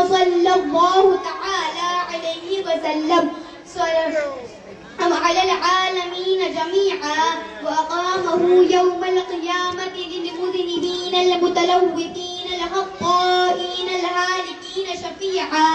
صلی اللہ تعالی علیہ وسلم وعلى العالمين جميعا وأقامه يوم القيامة للمذنبين المتلوثين الخطائين الهالكين شفيعا.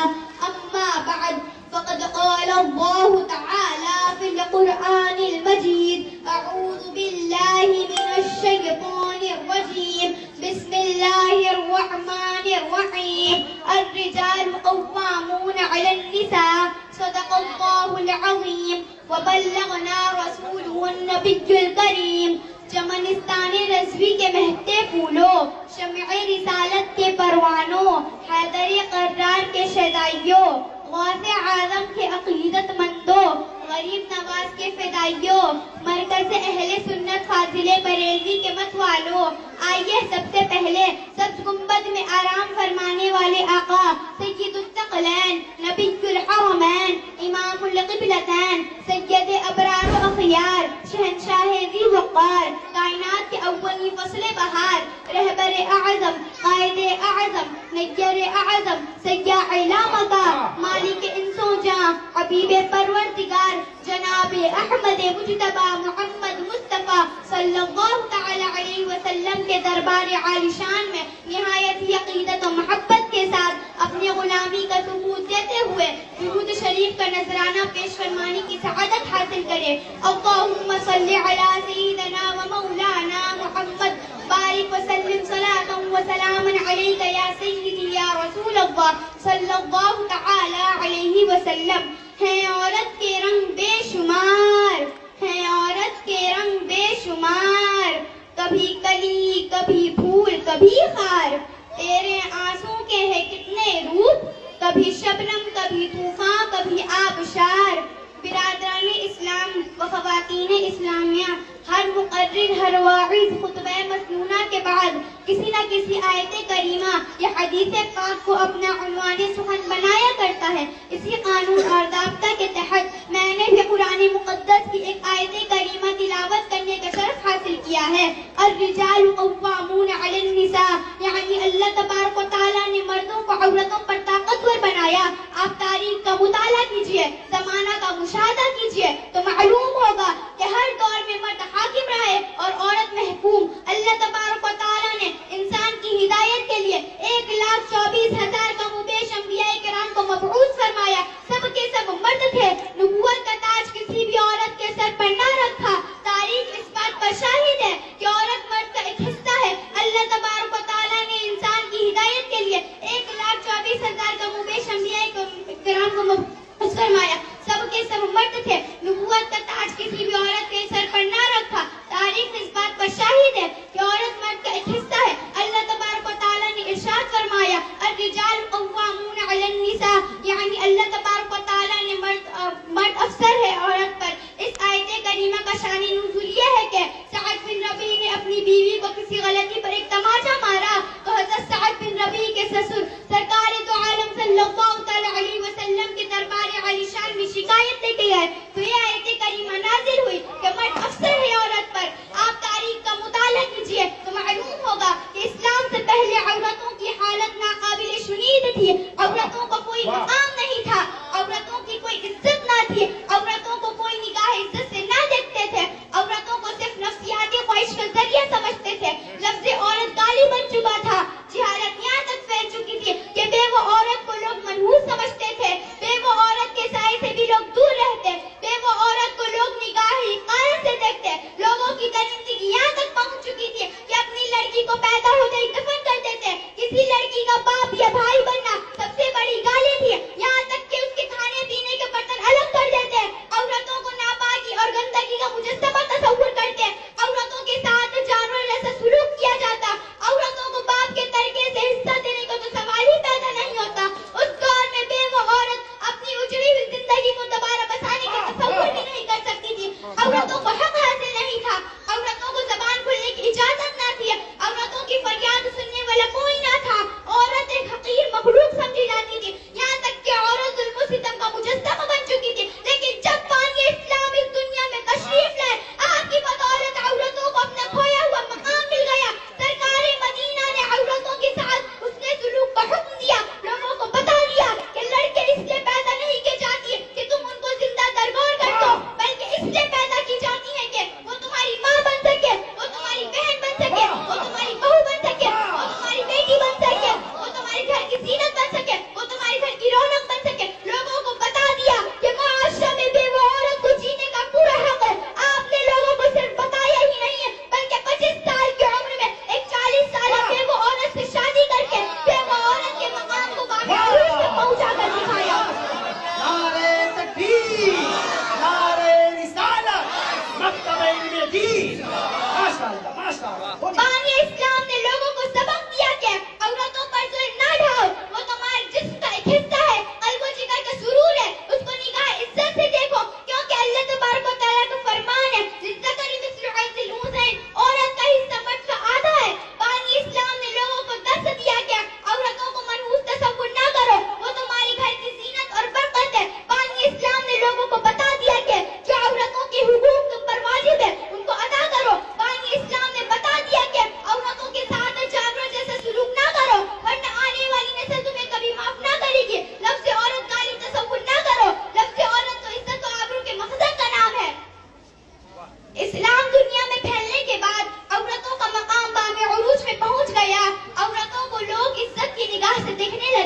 أما بعد فقد قال الله تعالى في القرآن المجيد: أعوذ بالله من الشيطان الرجيم، بسم الله الرحمن الرحيم. الرجال قوامون على النساء، صدق الله العظيم وبلغنا رسوله النبی الکریم. چمنستان رضوی کے مہکتے پھولوں، شمع رسالت کے پروانوں، حیدر قرار کے شیدائیوں، غوث اعظم کے عقیدت مندوں، غریب نواز کے فدائیوں، مرکز اہل سنت فاضل بریلوی کے مت والوں، آئیے سب سے پہلے سبز گنبد میں آرام فرمانے والے آقا سید الثقلین، نبی الحرمین، امام القبلتین، سید ابرار و اخیار، شہنشاہ ذی وقار، کائنات کے اولی فصل بہار، رہبر اعظم، قائد اعظم، نیر اعظم، سیاح لا مکان، مالک انس و جاں، حبیب پروردگار جناب احمد مجتبی محمد مصطفیٰ صلی اللہ تعالی علیہ وسلم کے دربار عالی شان میں نہایت ہی عقیدت و محبت کے ساتھ اپنی غلامی کا ثبوت دیتے ہوئے درود شریف کا نذرانہ پیش فرمانے کی سعادت حاصل کرے. اللہم صلی علی سیدنا و مولانا محمد، بارک وسلم صلاۃ و سلاما علیک یا سیدی یا رسول اللہ صلی اللہ تعالی علیہ وسلم. ہیں عورت کے رنگ بے شمار، ہیں عورت کے رنگ بے شمار، کبھی کلی کبھی پھول کبھی خار، تیرے آنسوں کے ہیں کتنے روپ، کبھی شبنم کبھی طوفان کبھی آبشار. برادران اسلام و خواتین اسلامیہ، ہر مقرر ہر واعظ خطبہ مسنونہ کے بعد کسی نہ کسی آیت کریمہ یا حدیث پاک کو اپنا عنوان سخن بنایا کرتا ہے. اسی قانون اور ضابطہ کے تحت میں نے بھی قرآن مقدس کی ایک آیت کریمہ تلاوت کرنے کا شرف حاصل کیا ہے. الرجال قوامون علی النساء، یعنی اللہ تبارک و تعالیٰ نے مردوں کو عورتوں پر طاقتور بنایا. آپ تاریخ کا مطالعہ کیجئے، زمانہ کا مشاہدہ کیجئے تو معلوم ہوگا کہ ہر دور میں مرد حاکم رہے اور عورت محکوم. اللہ تبارک و تعالیٰ نے انسان کی ہدایت کے لیے 1,24,000 کم و بیش انبیاء کرام کو مبعوث فرمایا. سب کے سب مرد تھے. نبوت کا تاج کسی بھی عورت کے سر پر نہ رکھا. تاریخ اس بات پر شاہد ہے کہ عورت مرد کا ایک حصہ ہے. اللہ تبارک و تعالیٰ نے انسان کی ہدایت کے لیے 1,24,000 کم و بیش انبیاء کرام کو مبعوث فرمایا. سب کے سب مرد تھے. نبوت کا تاج کسی بھی عورت کے سر پر نہ رکھا. تاریخ اس بات پر شاہد ہے کہ عورت مرد کا ایک حصہ ہے. اللہ تبارک و تعالیٰ نے ارشاد فرمایا: الرجال قوامون علی النساء، یعنی اللہ تبارک و تعالیٰ نے مرد افسر ہے عورت پر. اس آیت کریمہ کا شان نزول یہ ہے کہ سعد بن ربیع نے اپنی بیوی کو کسی غلطی پر ایک تماچا مارا تو حضرت سعد بن ربیع کے سسر سرکار دو عالم صلی اللہ تعالی علیہ وسلم کے دربار عالی شان میں شکایت لے کے آئے تو یہ آیت کریمہ نازل ہوئی کہ مرد افسر ہے عورت پر. آپ تاریخ کا مطالعہ کیجئے تو معلوم ہوگا کہ اسلام سے پہلے عورتوں کی حالت ناقابل شنید تھی. عورتوں کو کوئی مقام نہیں تھا، عورتوں کی کوئی عزت نہ تھی، عورتوں کو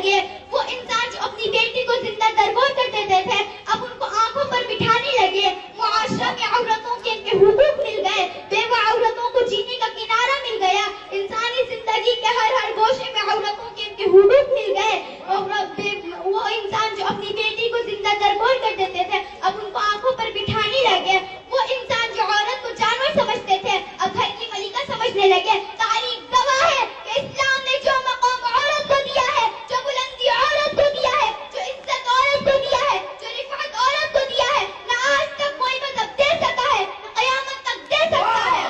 لگے. وہ انسان جو اپنی بیٹی کو زندہ درگور کر دیتے تھے اب ان کو آنکھوں پر بٹھانے لگے. معاشرہ میں عورتوں کے حقوق مل گئے, بیوہ عورتوں کو جینے کا کنارہ مل گیا. انسانی زندگی کے ہر گوشے میں عورتوں کے حقوق مل گئے. وہ انسان جو اپنی بیٹی کو زندہ درگور کر دیتے تھے اب ان کو آنکھوں پر بٹھانے لگے. وہ انسان جو عورت کو جانور سمجھتے تھے اب گھر کی ملکہ سمجھنے لگے. تاریخ گواہ ہے کہ اسلام نے جو مقام عورت کو دیا ہے, جو بلندی عورت کو دیا ہے, جو عزت عورت کو دیا ہے, جو رفعت عورت کو دیا ہے, نہ آج تک کوئی مذہب دے سکا ہے, نہ قیامت تک دے سکتا ہے.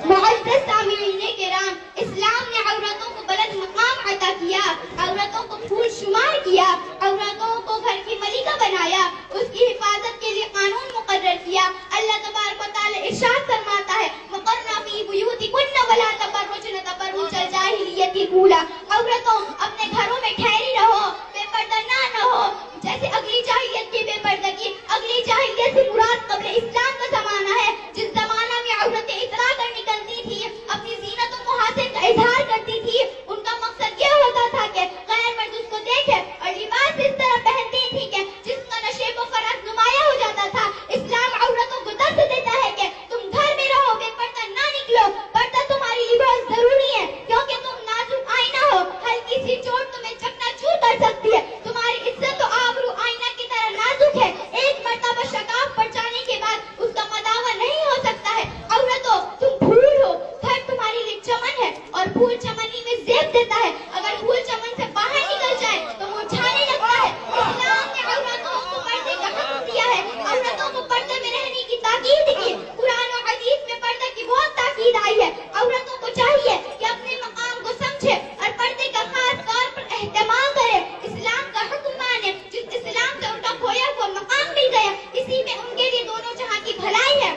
معزز سامعین کرام, اسلام نے عورتوں کو بلند مقام عطا کیا, عورتوں کو پھول شمار کیا, عورتوں کو گھر کی ملکہ بنایا, اس کی حفاظت کے لیے قانون مقرر کیا. اللہ تبارک و تعالی ارشاد فرماتا ہے وقرنا فی بیوتکن ولا تبرجن تبرج الجاہلیۃ الاولی. عورتوں اپنے گھروں میں ٹھہری رہو, بے پردہ نہ ہو. جیسے اگلی جاہلیت کی بے پردگی, اگلی جاہلیت سے مراد قبل اسلام کا زمانہ ہے, جس زمانہ میں عورتیں اترا کر نکلتی تھی, اپنی زینت و محاسن کا اظہار کرتی تھی. ان کا مقصد یہ ہوتا تھا کہ غیر مرد اس کو دیکھے اور لباس اس طرح پہنتی تھی کہ جس کا نشیب و فراز نمایاں ہو جاتا تھا. اسلام عورتوں کو درس دیتا ہے کہ تم گھر میں رہو, بے پردہ نہ نکلو. پردہ تمہاری لیے بہت ضروری ہے کیونکہ تم نازک آئینہ ہو, ہلکی سی چوٹ تمہیں چکنا چور کر سکتی ہے. تمہاری عزت و آبرو آئینہ کی طرح نازک ہے, ایک مرتبہ شکاف پڑ جانے کے بعد اس کا مداوع نہیں ہو سکتا ہے. عورتوں تم پھول ہو, گھر تمہاری لیے چمن ہے اور پھول چمنی میں زیب دیتا ہے. اگر پھول چمن سے باہر نکل جائے تو مرجھانے لگتا ہے. اسلام نے عورتوں کو پردے کا حکم دیا ہے, عورتوں کو پردے میں رہنے کی تاکید کی. قرآن و حدیث میں پردے کی بہت تاکید آئی ہے. عورتوں کو چاہیے کہ اپنے مقام کو سمجھے اور پردے کا خاص طور پر اہتمام کرے, اسلام کا حکم مانے. جس اسلام سے ان کا کھویا ہوا مقام مل گیا, اسی میں ان کے لیے دونوں جہاں کی بھلائی ہے.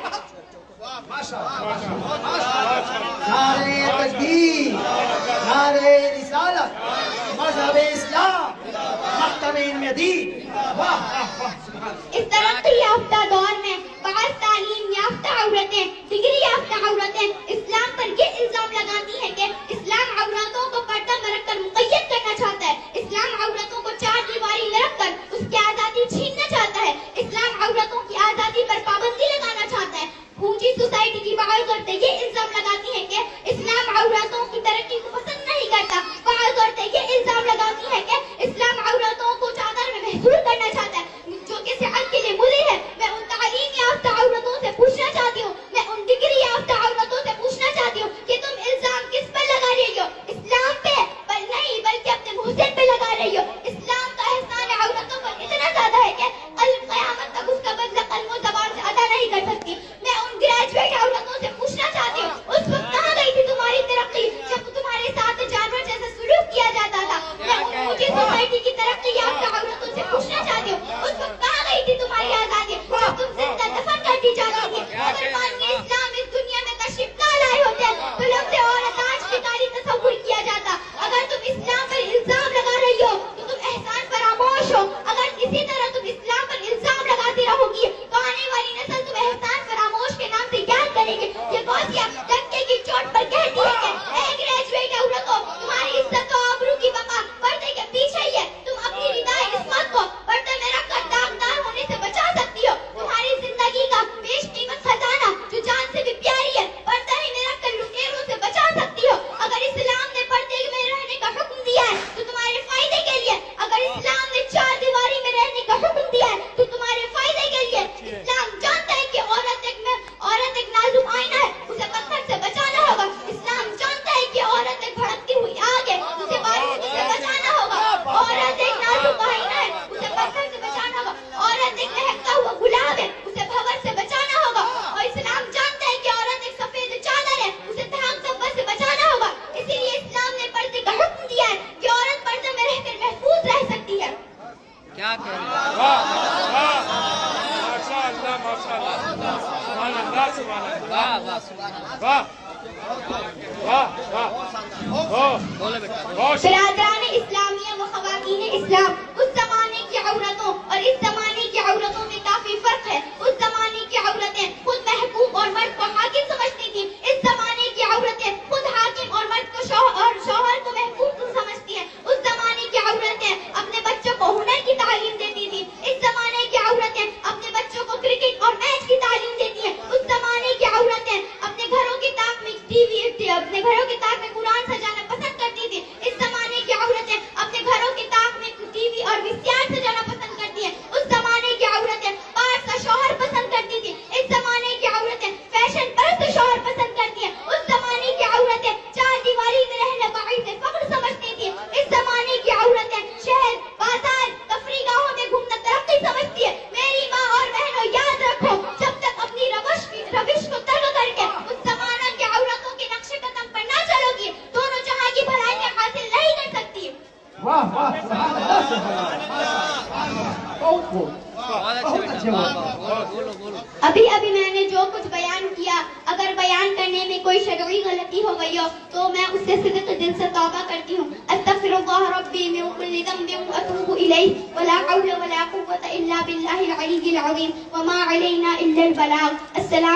نعرے تکبیر, نعرے رسالت, مذہب اسلام, مکتب علم دین. اس ترقی یافتہ دور میں بعض تعلیم یافتہ عورتیں, ڈگری یافتہ عورتیں اسلام پر یہ الزام لگاتی ہیں کہ اسلام عورتوں کو پردہ میں رکھ کر مقید کرنا چاہتا ہے, اسلام عورتوں کو چار دیواری میں رکھ کر اس کی آزادی چھیننا چاہتا ہے, اسلام عورتوں کی آزادی پر پابندی لگانا چاہتا ہے. پھونچی سوسائٹی کی بعض عورتیں یہ الزام لگاتی ہیں کہ اسلام عورتوں کی ترقی کو پسند نہیں کرتا. بعض عورتیں یہ الزام لگاتی ہیں کہ اسلام عورتوں کو چادر میں محصور کرنا چاہتا ہے, جو کہ صحت کے لیے مضر ہے. میں ان تعلیم یافتہ عورتوں سے پوچھنا چاہتی ہوں, میں ان ڈگری یافتہ عورتوں سے پوچھنا چاہتی ہوں کہ تم الزام کس پر لگا رہی ہو, اسلام پہ پر نہیں بلکہ اپنے محسن پہ لگا رہی ہو. اسلام کا احسان عورتوں پر اتنا زیادہ ہے کہ قیامت تک اس کا بدلہ قلم و زبان سے ادا نہیں کر سکتی. میں ان گریجویٹ عورتوں سے پوچھنا چاہتی ہوں, اس وقت کہاں گئی تھی تمہاری ترقی جب تمہارے ساتھ جانور جیسا سلوک کیا جاتا تھا. میں ان پھونچی سوسائٹی کی ترقی یافتہ عورتوں سے پوچھنا چاہتی ہوں, اس وقت کہاں گئی تھی تمہاری آزادی جب تم زندہ دفن کر دی جاتی تھی. اگر مانوی اسلام اس دنیا میں تشریف نہ لائے ہوتے تو لفظ عورت آج کی تاریخ تصور کیا جاتا. اگر تم اسلام پر الزام لگا رہی ہو تو تم احسان فراموش ہو. اگر اسی طرح تم اسلام پر الزام لگاتی رہو گی تو آنے والی نسل تم احسان فراموش کے نام سے یاد کرے گی. یہ غوثیہ دھکے کی چوٹ پر کہتی ہے کہ اے گریجویٹ عورتوں, تمہاری عزت و آبرو کی بقا پردے کے پیچھے ہی ہے. تم اپنی ردائے عصمت کو پردے میں رکھ کر داغدار ہونے سے بچا سکتی ہو. تمہاری زندگی کا بیش قیمت خزانہ جو جان سے بھی پیاری ہے, پردہ ہی میں رکھ کر لٹیروں سے بچا سکتی ہو. اگر اسلام نے پردے میں رہنے کا حکم دیا ہے تو تمہارے فائدے کے لیے, اگر اسلام نے چار دیواری میں رہنے کا حکم دیا ہے تو تمہارے فائدے کے لیے. اسلام جانتا ہے کہ عورت ایک نازک آئینہ ہے, اسے پتھر سے بچانا ہوگا. اسلام جانتا ہے کہ عورت ایک بھڑکتی ہوئی آگ ہے, اسے بارش سے بچانا ہوگا. عورت ایک نازک آئینہ ہے, اسے پتھر سے بچانا ہوگا. عورت ایک مہکتا ہوا گلاب ہے, اسے بھور سے بچانا ہوگا. اور اسلام جانتا ہے کہ عورت ایک سفید چادر ہے, اسے دھاگ دھبا سے بچانا ہوگا. اسی لیے اسلام نے پردے کا حکم دیا ہے کہ عورت پردے میں رہ کر محفوظ رہ سکتی ہے. کیا کہہ رہے ہیں؟ واہ برادران اسلامیہ و خواتین اسلام, اس زمانے کی عورتوں اور اس زمانے کی عورتوں میں کافی فرق ہے. اس زمانے واہ واہ سبحان اللہ سبحان اللہ بہت خوب بہت اچھے بہت بیٹا اچھے واہ بات واہ بولو بولو ابھی میں نے جو کچھ بیان کیا اگر بیان کرنے میں کوئی شرعی غلطی ہو گئی ہو تو میں اس سے صدق دل سے توبہ کرتی ہوں استغفر اللہ ربی من کل ذنب واتوب الیہ ولا حول ولا قوة الا باللہ العلی العظیم وما علینا الا البلاغ السلام